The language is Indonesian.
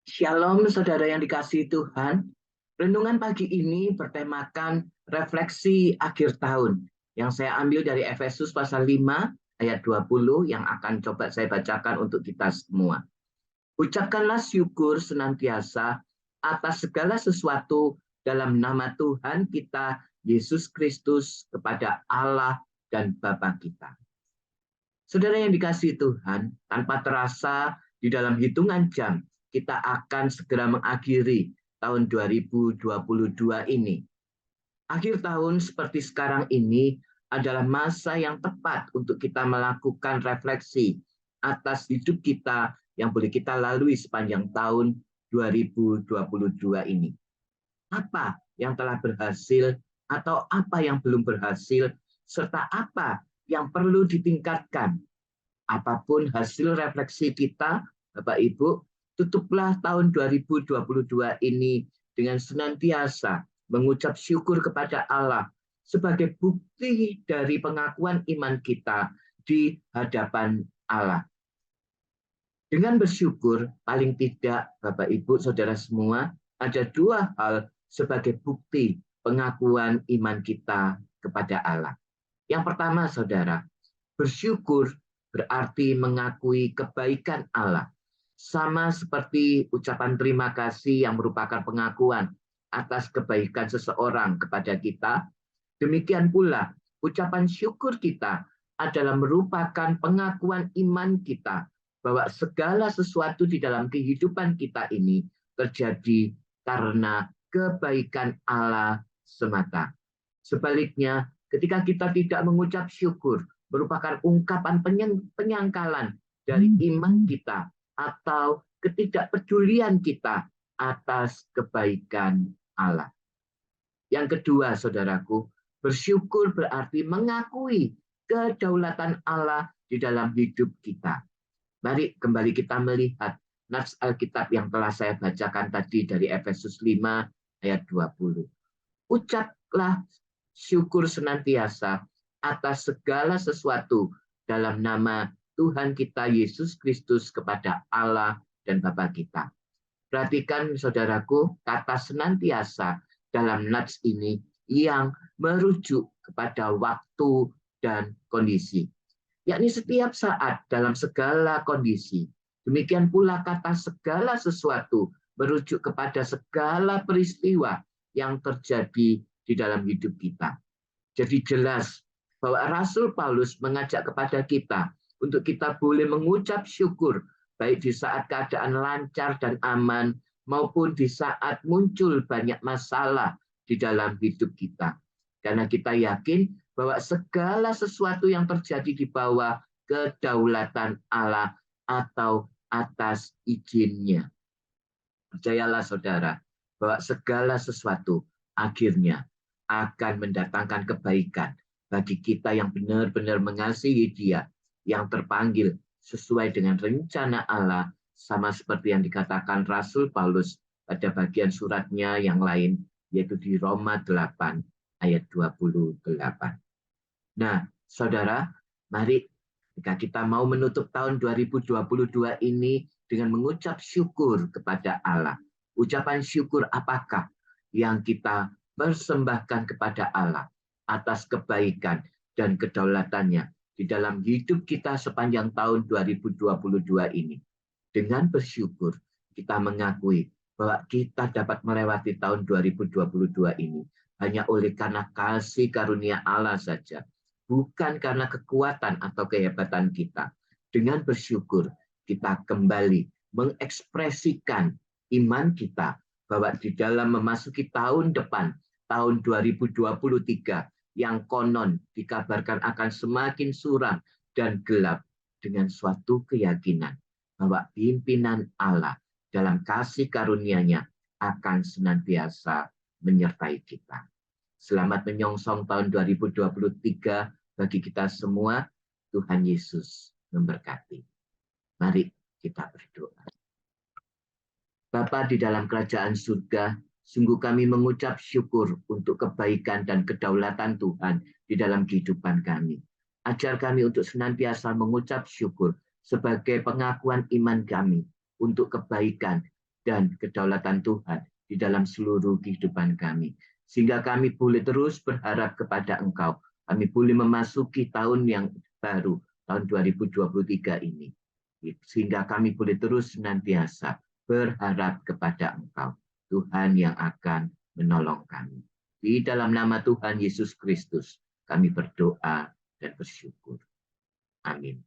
Shalom saudara yang dikasihi Tuhan. Renungan pagi ini bertemakan refleksi akhir tahun yang saya ambil dari Efesus pasal 5 ayat 20 yang akan coba saya bacakan untuk kita semua. Ucapkanlah syukur senantiasa atas segala sesuatu dalam nama Tuhan kita Yesus Kristus kepada Allah dan Bapa kita. Saudara yang dikasihi Tuhan, tanpa terasa di dalam hitungan jam, kita akan segera mengakhiri tahun 2022 ini. Akhir tahun seperti sekarang ini adalah masa yang tepat untuk kita melakukan refleksi atas hidup kita yang boleh kita lalui sepanjang tahun 2022 ini. Apa yang telah berhasil atau apa yang belum berhasil, serta apa yang perlu ditingkatkan. Apapun hasil refleksi kita, Bapak Ibu, tutuplah tahun 2022 ini dengan senantiasa mengucap syukur kepada Allah sebagai bukti dari pengakuan iman kita di hadapan Allah. Dengan bersyukur, paling tidak Bapak Ibu, Saudara semua, ada dua hal sebagai bukti pengakuan iman kita kepada Allah. Yang pertama, Saudara, bersyukur berarti mengakui kebaikan Allah. Sama seperti ucapan terima kasih yang merupakan pengakuan atas kebaikan seseorang kepada kita, demikian pula ucapan syukur kita adalah merupakan pengakuan iman kita bahwa segala sesuatu di dalam kehidupan kita ini terjadi karena kebaikan Allah semata. Sebaliknya, ketika kita tidak mengucap syukur, merupakan ungkapan penyangkalan dari iman kita atau ketidakpedulian kita atas kebaikan Allah. Yang kedua, saudaraku, bersyukur berarti mengakui kedaulatan Allah di dalam hidup kita. Mari kembali kita melihat nats Alkitab yang telah saya bacakan tadi dari Efesus 5 ayat 20. Ucaplah syukur senantiasa atas segala sesuatu dalam nama Tuhan kita Yesus Kristus kepada Allah dan Bapa kita. Perhatikan saudaraku, kata senantiasa dalam nats ini yang merujuk kepada waktu dan kondisi. Yakni setiap saat dalam segala kondisi. Demikian pula kata segala sesuatu merujuk kepada segala peristiwa yang terjadi di dalam hidup kita. Jadi jelas bahwa Rasul Paulus mengajak kepada kita untuk kita boleh mengucap syukur baik di saat keadaan lancar dan aman maupun di saat muncul banyak masalah di dalam hidup kita. Karena kita yakin bahwa segala sesuatu yang terjadi di bawah kedaulatan Allah atau atas izinnya. Percayalah saudara, bahwa segala sesuatu akhirnya akan mendatangkan kebaikan bagi kita yang benar-benar mengasihi Dia, yang terpanggil sesuai dengan rencana Allah, sama seperti yang dikatakan Rasul Paulus pada bagian suratnya yang lain, yaitu di Roma 8 ayat 28. Nah, saudara, mari jika kita mau menutup tahun 2022 ini dengan mengucap syukur kepada Allah. Ucapan syukur apakah yang kita persembahkan kepada Allah atas kebaikan dan kedaulatannya di dalam hidup kita sepanjang tahun 2022 ini. Dengan bersyukur, kita mengakui bahwa kita dapat melewati tahun 2022 ini hanya oleh karena kasih karunia Allah saja. Bukan karena kekuatan atau kehebatan kita. Dengan bersyukur, kita kembali mengekspresikan iman kita bahwa di dalam memasuki tahun depan, tahun 2023, yang konon dikabarkan akan semakin suram dan gelap, dengan suatu keyakinan bahwa pimpinan Allah dalam kasih karunia-Nya akan senantiasa menyertai kita. Selamat menyongsong tahun 2023 bagi kita semua. Tuhan Yesus memberkati. Mari kita berdoa. Bapa di dalam kerajaan surga, sungguh kami mengucap syukur untuk kebaikan dan kedaulatan Tuhan di dalam kehidupan kami. Ajar kami untuk senantiasa mengucap syukur sebagai pengakuan iman kami untuk kebaikan dan kedaulatan Tuhan di dalam seluruh kehidupan kami. Sehingga kami boleh terus berharap kepada Engkau. Kami boleh memasuki tahun yang baru, tahun 2023 ini. Sehingga kami boleh terus senantiasa berharap kepada Engkau, Tuhan yang akan menolong kami. Di dalam nama Tuhan Yesus Kristus, kami berdoa dan bersyukur. Amin.